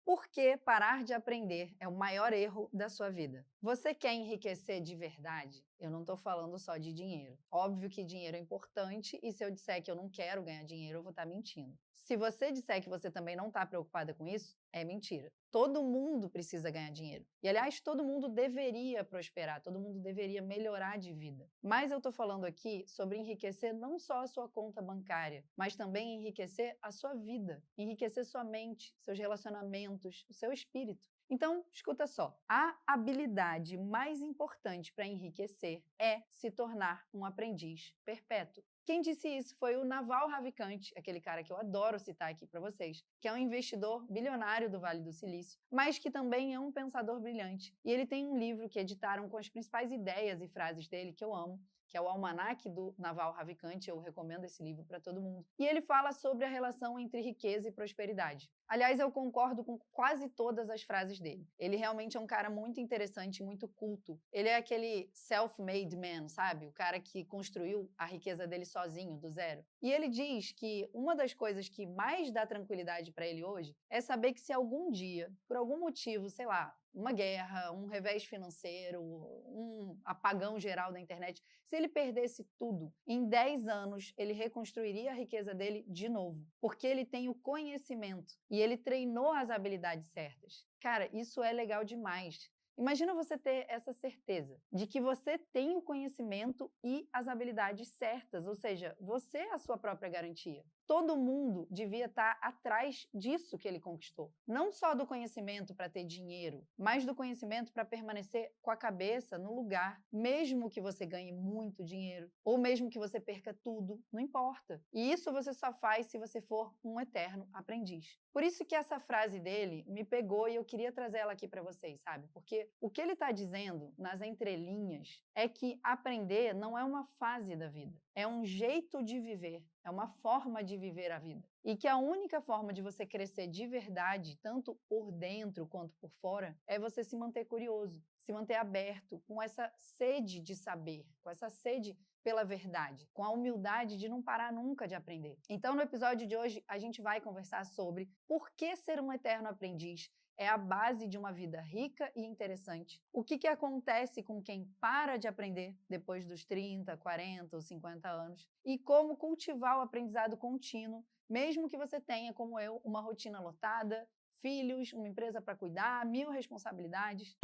Por que parar de aprender é o maior erro da sua vida? Você quer enriquecer de verdade? Eu não estou falando só de dinheiro. Óbvio que dinheiro é importante e se eu disser que eu não quero ganhar dinheiro, eu vou estar mentindo. Se você disser que você também não está preocupada com isso, é mentira. Todo mundo precisa ganhar dinheiro. E, aliás, todo mundo deveria prosperar, todo mundo deveria melhorar de vida. Mas eu estou falando aqui sobre enriquecer não só a sua conta bancária, mas também enriquecer a sua vida, enriquecer sua mente, seus relacionamentos, o seu espírito. Então, escuta só. A habilidade mais importante para enriquecer é se tornar um aprendiz perpétuo. Quem disse isso foi o Naval Ravikant, aquele cara que eu adoro citar aqui para vocês, que é um investidor bilionário do Vale do Silício, mas que também é um pensador brilhante. E ele tem um livro que editaram com as principais ideias e frases dele que eu amo, que é o Almanaque do Naval Ravikant. Eu recomendo esse livro para todo mundo. E ele fala sobre a relação entre riqueza e prosperidade. Aliás, eu concordo com quase todas as frases dele. Ele realmente é um cara muito interessante, muito culto. Ele é aquele self-made man, sabe? O cara que construiu a riqueza dele sozinho, do zero. E ele diz que uma das coisas que mais dá tranquilidade para ele hoje é saber que se algum dia, por algum motivo, sei lá, uma guerra, um revés financeiro, um apagão geral da internet, se ele perdesse tudo, em 10 anos ele reconstruiria a riqueza dele de novo, porque ele tem o conhecimento e ele treinou as habilidades certas. Cara, isso é legal demais. Imagina você ter essa certeza de que você tem o conhecimento e as habilidades certas, ou seja, você é a sua própria garantia. Todo mundo devia estar atrás disso que ele conquistou. Não só do conhecimento para ter dinheiro, mas do conhecimento para permanecer com a cabeça no lugar, mesmo que você ganhe muito dinheiro, ou mesmo que você perca tudo, não importa. E isso você só faz se você for um eterno aprendiz. Por isso que essa frase dele me pegou e eu queria trazer ela aqui para vocês, sabe? Porque o que ele está dizendo nas entrelinhas é que aprender não é uma fase da vida, é um jeito de viver, é uma forma de viver a vida. E que a única forma de você crescer de verdade, tanto por dentro quanto por fora, é você se manter curioso, se manter aberto, com essa sede de saber, com essa sede pela verdade, com a humildade de não parar nunca de aprender. Então, no episódio de hoje, a gente vai conversar sobre por que ser um eterno aprendiz é a base de uma vida rica e interessante. O que acontece com quem para de aprender depois dos 30, 40 ou 50 anos e como cultivar o aprendizado contínuo, mesmo que você tenha, como eu, uma rotina lotada, filhos, uma empresa para cuidar, 1000 responsabilidades.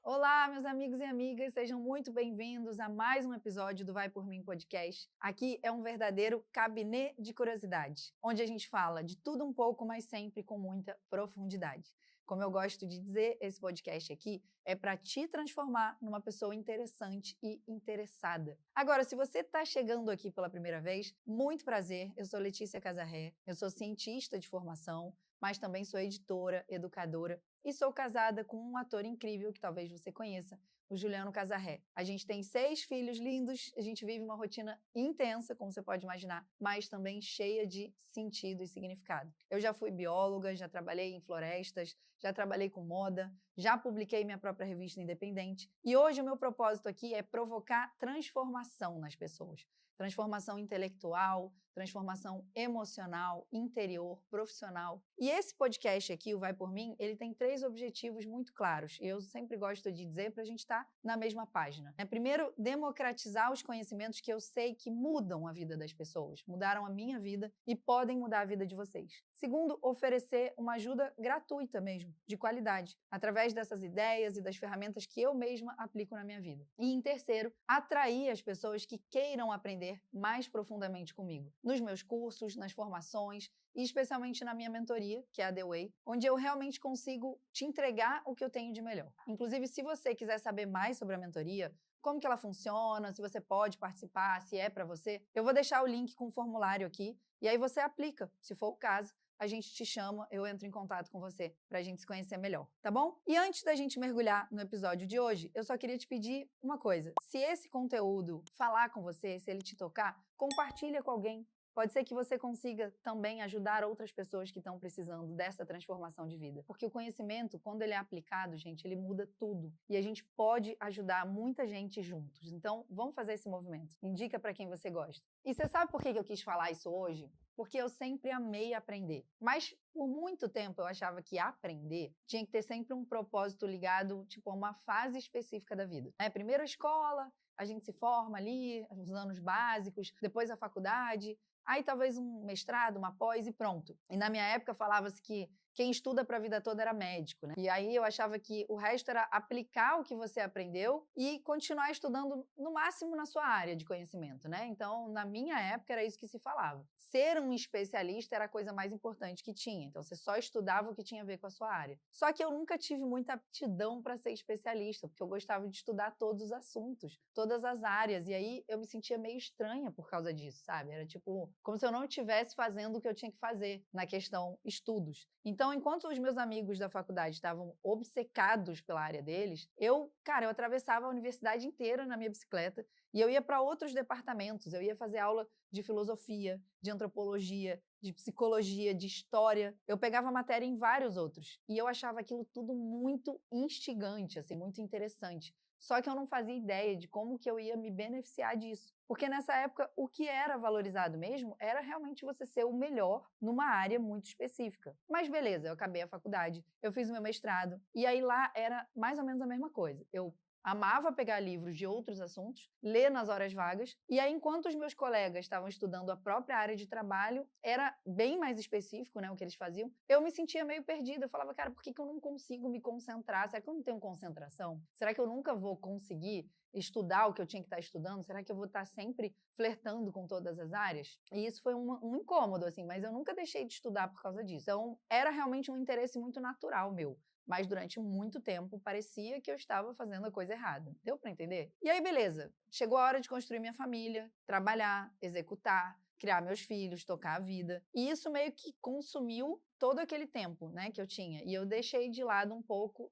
Olá, meus amigos e amigas, sejam muito bem-vindos a mais um episódio do Vai Por Mim Podcast. Aqui é um verdadeiro cabinet de curiosidades, onde a gente fala de tudo um pouco, mas sempre com muita profundidade. Como eu gosto de dizer, esse podcast aqui é para te transformar numa pessoa interessante e interessada. Agora, se você está chegando aqui pela primeira vez, muito prazer, eu sou Letícia Casarré, eu sou cientista de formação, mas também sou editora, educadora e sou casada com um ator incrível que talvez você conheça, o Juliano Casarré. A gente tem 6 filhos lindos, a gente vive uma rotina intensa, como você pode imaginar, mas também cheia de sentido e significado. Eu já fui bióloga, já trabalhei em florestas, já trabalhei com moda, já publiquei minha própria revista independente e hoje o meu propósito aqui é provocar transformação nas pessoas. Transformação intelectual, transformação emocional, interior, profissional. E esse podcast aqui, o Vai Por Mim, ele tem 3 objetivos muito claros. E eu sempre gosto de dizer para a gente estar na mesma página. Primeiro, democratizar os conhecimentos que eu sei que mudam a vida das pessoas, mudaram a minha vida e podem mudar a vida de vocês. Segundo, oferecer uma ajuda gratuita mesmo, de qualidade, através dessas ideias e das ferramentas que eu mesma aplico na minha vida. E em terceiro, atrair as pessoas que queiram aprender mais profundamente comigo, nos meus cursos, nas formações e especialmente na minha mentoria, que é a The Way, onde eu realmente consigo te entregar o que eu tenho de melhor. Inclusive, se você quiser saber mais sobre a mentoria, como que ela funciona, se você pode participar, se é para você, eu vou deixar o link com o formulário aqui e aí você aplica, se for o caso. A gente te chama, eu entro em contato com você para a gente se conhecer melhor, tá bom? E antes da gente mergulhar no episódio de hoje, eu só queria te pedir uma coisa. Se esse conteúdo falar com você, se ele te tocar, compartilha com alguém. pode ser que você consiga também ajudar outras pessoas que estão precisando dessa transformação de vida. Porque o conhecimento, quando ele é aplicado, gente, ele muda tudo. E a gente pode ajudar muita gente juntos. Então, vamos fazer esse movimento. Indica para quem você gosta. E você sabe por que eu quis falar isso hoje? Porque eu sempre amei aprender. Mas por muito tempo eu achava que aprender tinha que ter sempre um propósito ligado, tipo, a uma fase específica da vida. Primeiro a escola, a gente se forma ali, os anos básicos, depois a faculdade, aí talvez um mestrado, uma pós e pronto. E na minha época falava-se que quem estuda para a vida toda era médico, né? E aí eu achava que o resto era aplicar o que você aprendeu e continuar estudando no máximo na sua área de conhecimento, né? Então, na minha época era isso que se falava. Ser um especialista era a coisa mais importante que tinha. Então, você só estudava o que tinha a ver com a sua área. Só que eu nunca tive muita aptidão para ser especialista, porque eu gostava de estudar todos os assuntos, todas as áreas. E aí eu me sentia meio estranha por causa disso, sabe? Era tipo, como se eu não estivesse fazendo o que eu tinha que fazer na questão estudos. Então, enquanto os meus amigos da faculdade estavam obcecados pela área deles, eu atravessava a universidade inteira na minha bicicleta e eu ia para outros departamentos. Eu ia fazer aula de filosofia, de antropologia, de psicologia, de história. Eu pegava matéria em vários outros e eu achava aquilo tudo muito instigante, assim, muito interessante. Só que eu não fazia ideia de como que eu ia me beneficiar disso. Porque nessa época, o que era valorizado mesmo era realmente você ser o melhor numa área muito específica. Mas beleza, eu acabei a faculdade, eu fiz o meu mestrado, e aí lá era mais ou menos a mesma coisa. Eu amava pegar livros de outros assuntos, ler nas horas vagas, e aí enquanto os meus colegas estavam estudando a própria área de trabalho, era bem mais específico, né, o que eles faziam, eu me sentia meio perdida. Eu falava, cara, por que eu não consigo me concentrar? Será que eu não tenho concentração? Será que eu nunca vou conseguir estudar o que eu tinha que estar estudando? Será que eu vou estar sempre flertando com todas as áreas? E isso foi um incômodo, assim, mas eu nunca deixei de estudar por causa disso. Então, era realmente um interesse muito natural meu. Mas durante muito tempo parecia que eu estava fazendo a coisa errada. Deu para entender? E aí, beleza. Chegou a hora de construir minha família, trabalhar, executar, criar meus filhos, tocar a vida. E isso meio que consumiu todo aquele tempo, né, que eu tinha. E eu deixei de lado um pouco.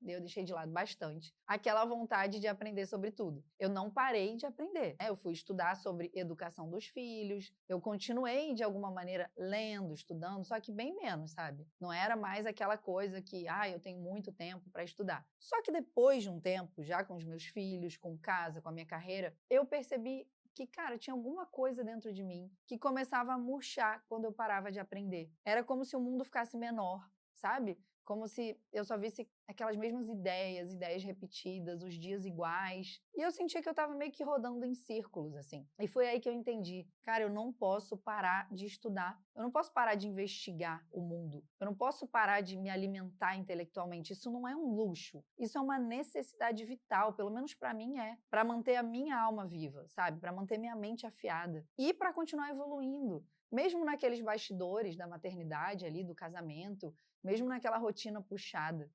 Eu deixei de lado bastante aquela vontade de aprender sobre tudo. Eu não parei de aprender, né? Eu fui estudar sobre educação dos filhos, eu continuei, de alguma maneira, lendo, estudando, só que bem menos, sabe? Não era mais aquela coisa que, eu tenho muito tempo para estudar. Só que depois de um tempo, já com os meus filhos, com casa, com a minha carreira, eu percebi que, tinha alguma coisa dentro de mim que começava a murchar quando eu parava de aprender. Era como se o mundo ficasse menor, sabe? Como se eu só visse aquelas mesmas ideias repetidas, os dias iguais. E eu sentia que eu estava meio que rodando em círculos, assim. E foi aí que eu entendi, eu não posso parar de estudar. Eu não posso parar de investigar o mundo. Eu não posso parar de me alimentar intelectualmente. Isso não é um luxo. Isso é uma necessidade vital, pelo menos para mim é. Para manter a minha alma viva, sabe? Para manter minha mente afiada. E para continuar evoluindo. Mesmo naqueles bastidores da maternidade ali, do casamento, mesmo naquela rotina puxada.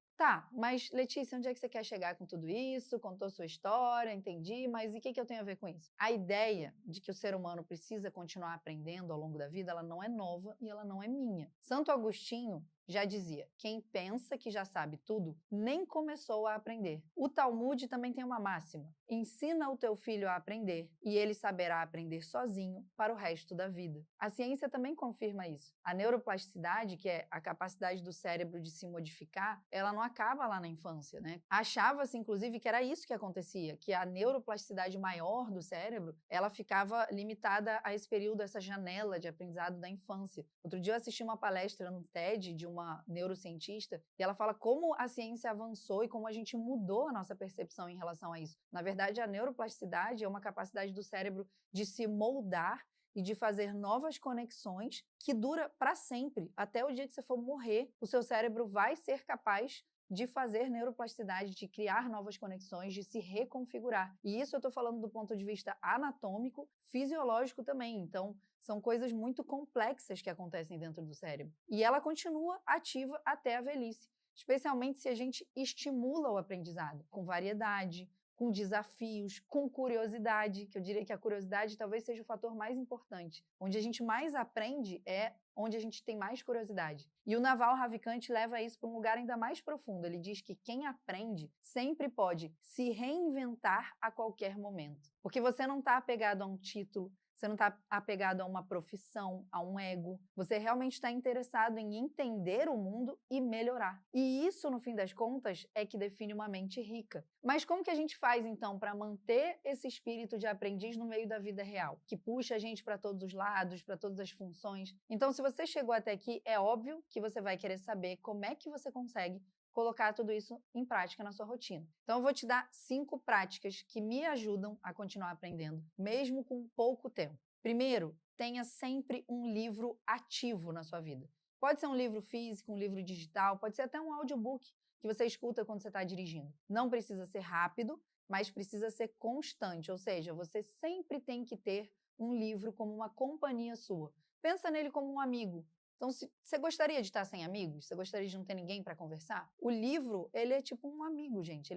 Mas Letícia, onde é que você quer chegar com tudo isso? Contou sua história, entendi, mas e o que eu tenho a ver com isso? A ideia de que o ser humano precisa continuar aprendendo ao longo da vida, ela não é nova e ela não é minha. Santo Agostinho já dizia, quem pensa que já sabe tudo, nem começou a aprender. O Talmud também tem uma máxima, ensina o teu filho a aprender e ele saberá aprender sozinho para o resto da vida. A ciência também confirma isso. A neuroplasticidade, que é a capacidade do cérebro de se modificar, ela não acaba lá na infância, né? Achava-se, inclusive, que era isso que acontecia, que a neuroplasticidade maior do cérebro, ela ficava limitada a esse período, essa janela de aprendizado da infância. Outro dia eu assisti uma palestra no TED de uma neurocientista e ela fala como a ciência avançou e como a gente mudou a nossa percepção em relação a isso. Na verdade, a neuroplasticidade é uma capacidade do cérebro de se moldar e de fazer novas conexões que dura para sempre. Até o dia que você for morrer, o seu cérebro vai ser capaz de fazer neuroplasticidade, de criar novas conexões, de se reconfigurar. E isso eu estou falando do ponto de vista anatômico, fisiológico também. Então, são coisas muito complexas que acontecem dentro do cérebro. E ela continua ativa até a velhice, especialmente se a gente estimula o aprendizado, com variedade, com desafios, com curiosidade, que eu diria que a curiosidade talvez seja o fator mais importante. Onde a gente mais aprende é onde a gente tem mais curiosidade. E o Naval Ravikant leva isso para um lugar ainda mais profundo. Ele diz que quem aprende sempre pode se reinventar a qualquer momento. Porque você não está apegado a um título, você não está apegado a uma profissão, a um ego. Você realmente está interessado em entender o mundo e melhorar. E isso, no fim das contas, é que define uma mente rica. Mas como que a gente faz, então, para manter esse espírito de aprendiz no meio da vida real? Que puxa a gente para todos os lados, para todas as funções. Então, se você chegou até aqui, é óbvio que você vai querer saber como é que você consegue colocar tudo isso em prática na sua rotina. Então, eu vou te dar 5 práticas que me ajudam a continuar aprendendo, mesmo com pouco tempo. Primeiro, tenha sempre um livro ativo na sua vida. Pode ser um livro físico, um livro digital, pode ser até um audiobook que você escuta quando você está dirigindo. Não precisa ser rápido, mas precisa ser constante, ou seja, você sempre tem que ter um livro como uma companhia sua. Pensa nele como um amigo. Então, se você gostaria de estar sem amigos? Você gostaria de não ter ninguém para conversar? O livro, ele é tipo um amigo, gente.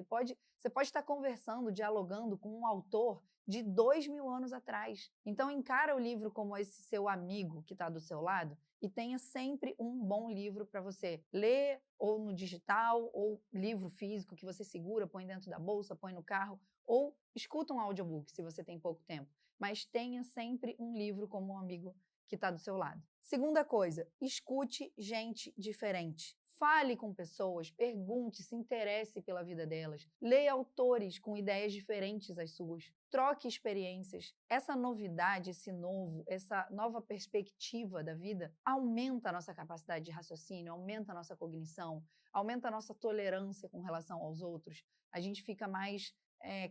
Você pode estar conversando, dialogando com um autor de 2000 anos atrás. Então, encara o livro como esse seu amigo que está do seu lado e tenha sempre um bom livro para você ler, ou no digital, ou livro físico que você segura, põe dentro da bolsa, põe no carro, ou escuta um audiobook se você tem pouco tempo. Mas tenha sempre um livro como um amigo que está do seu lado. Segunda coisa, escute gente diferente. Fale com pessoas, pergunte, se interesse pela vida delas. Leia autores com ideias diferentes às suas. Troque experiências. Essa novidade, esse novo, essa nova perspectiva da vida aumenta a nossa capacidade de raciocínio, aumenta a nossa cognição, aumenta a nossa tolerância com relação aos outros. A gente fica mais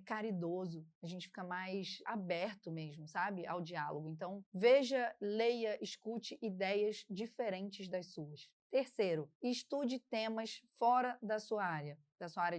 caridoso, a gente fica mais aberto mesmo, sabe, ao diálogo. Então, veja, leia, escute ideias diferentes das suas. Terceiro, estude temas fora da sua área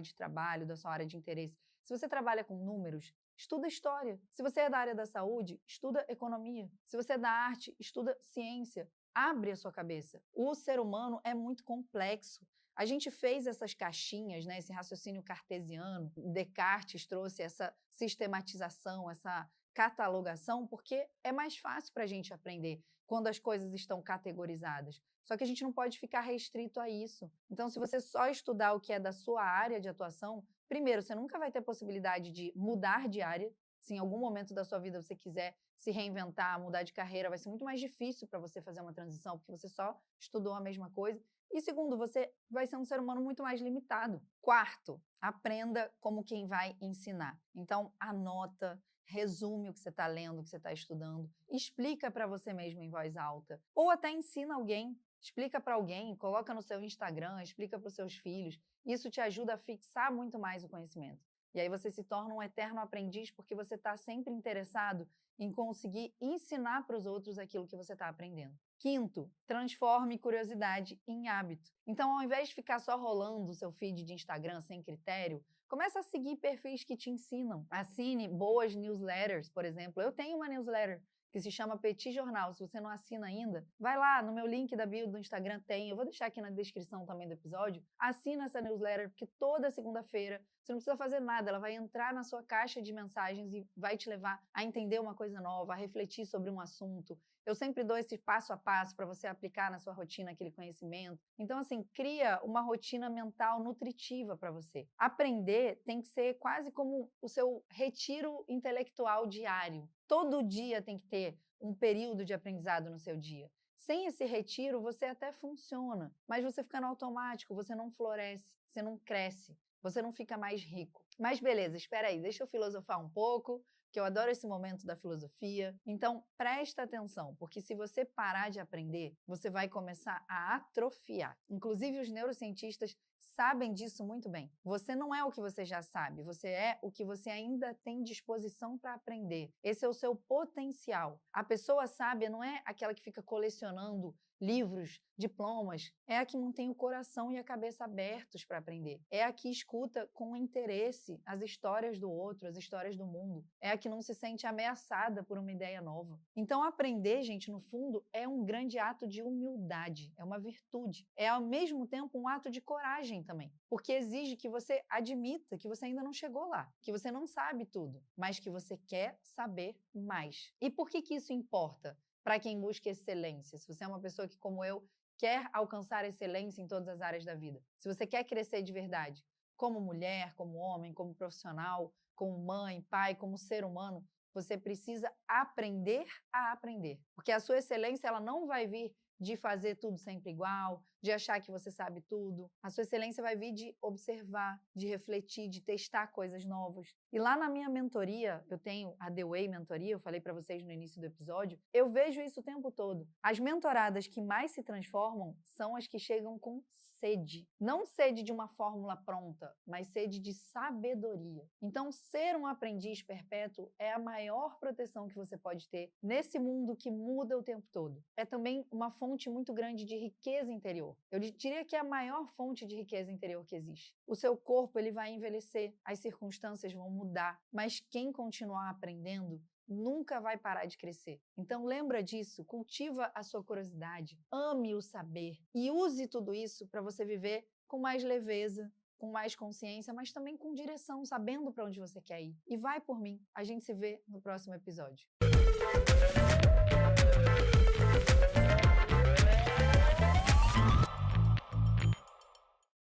de trabalho, da sua área de interesse. Se você trabalha com números, estuda história. Se você é da área da saúde, estuda economia. Se você é da arte, estuda ciência. Abre a sua cabeça. O ser humano é muito complexo. A gente fez essas caixinhas, né, esse raciocínio cartesiano, Descartes trouxe essa sistematização, essa catalogação, porque é mais fácil para a gente aprender quando as coisas estão categorizadas. Só que a gente não pode ficar restrito a isso. Então, se você só estudar o que é da sua área de atuação, primeiro, você nunca vai ter possibilidade de mudar de área. Se em algum momento da sua vida você quiser se reinventar, mudar de carreira, vai ser muito mais difícil para você fazer uma transição, porque você só estudou a mesma coisa. E segundo, você vai ser um ser humano muito mais limitado. Quarto, aprenda como quem vai ensinar. Então, anota, resume o que você está lendo, o que você está estudando, explica para você mesmo em voz alta. Ou até ensina alguém, explica para alguém, coloca no seu Instagram, explica para os seus filhos. Isso te ajuda a fixar muito mais o conhecimento. E aí você se torna um eterno aprendiz porque você está sempre interessado em conseguir ensinar para os outros aquilo que você está aprendendo. Quinto, transforme curiosidade em hábito. Então, ao invés de ficar só rolando o seu feed de Instagram sem critério, começa a seguir perfis que te ensinam. Assine boas newsletters, por exemplo. Eu tenho uma newsletter que se chama Petit Jornal. Se você não assina ainda, vai lá no meu link da bio do Instagram tem. Eu vou deixar aqui na descrição também do episódio. Assina essa newsletter, porque toda segunda-feira você não precisa fazer nada. Ela vai entrar na sua caixa de mensagens e vai te levar a entender uma coisa nova, a refletir sobre um assunto. Eu sempre dou esse passo a passo para você aplicar na sua rotina aquele conhecimento. Então, assim, cria uma rotina mental nutritiva para você. Aprender tem que ser quase como o seu retiro intelectual diário. Todo dia tem que ter um período de aprendizado no seu dia. Sem esse retiro, você até funciona, mas você fica no automático, você não floresce, você não cresce, você não fica mais rico. Mas beleza, espera aí, deixa eu filosofar um pouco, que eu adoro esse momento da filosofia. Então, presta atenção, porque se você parar de aprender, você vai começar a atrofiar. Inclusive, os neurocientistas sabem disso muito bem. Você não é o que você já sabe, você é o que você ainda tem disposição para aprender. Esse é o seu potencial. A pessoa sábia não é aquela que fica colecionando livros, diplomas, é a que mantém o coração e a cabeça abertos para aprender. É a que escuta com interesse as histórias do outro, as histórias do mundo. É a que não se sente ameaçada por uma ideia nova. Então, aprender, gente, no fundo, é um grande ato de humildade, é uma virtude. É, ao mesmo tempo, um ato de coragem também, porque exige que você admita que você ainda não chegou lá, que você não sabe tudo, mas que você quer saber mais. E por que isso importa? para quem busca excelência. Se você é uma pessoa que, como eu, quer alcançar excelência em todas as áreas da vida. Se você quer crescer de verdade, como mulher, como homem, como profissional, como mãe, pai, como ser humano, você precisa aprender a aprender. Porque a sua excelência ela não vai vir de fazer tudo sempre igual, de achar que você sabe tudo. A sua excelência vai vir de observar, de refletir, de testar coisas novas. E lá na minha mentoria, eu tenho a The Way Mentoria, eu falei para vocês no início do episódio, eu vejo isso o tempo todo. As mentoradas que mais se transformam são as que chegam com sede. Não sede de uma fórmula pronta, mas sede de sabedoria. Então, ser um aprendiz perpétuo é a maior proteção que você pode ter nesse mundo que muda o tempo todo. É também uma fonte muito grande de riqueza interior. Eu diria que é a maior fonte de riqueza interior que existe. O seu corpo ele vai envelhecer, as circunstâncias vão mudar, mas quem continuar aprendendo nunca vai parar de crescer. Então lembra disso, cultiva a sua curiosidade, ame o saber e use tudo isso para você viver com mais leveza, com mais consciência, mas também com direção, sabendo para onde você quer ir. E vai por mim. A gente se vê no próximo episódio.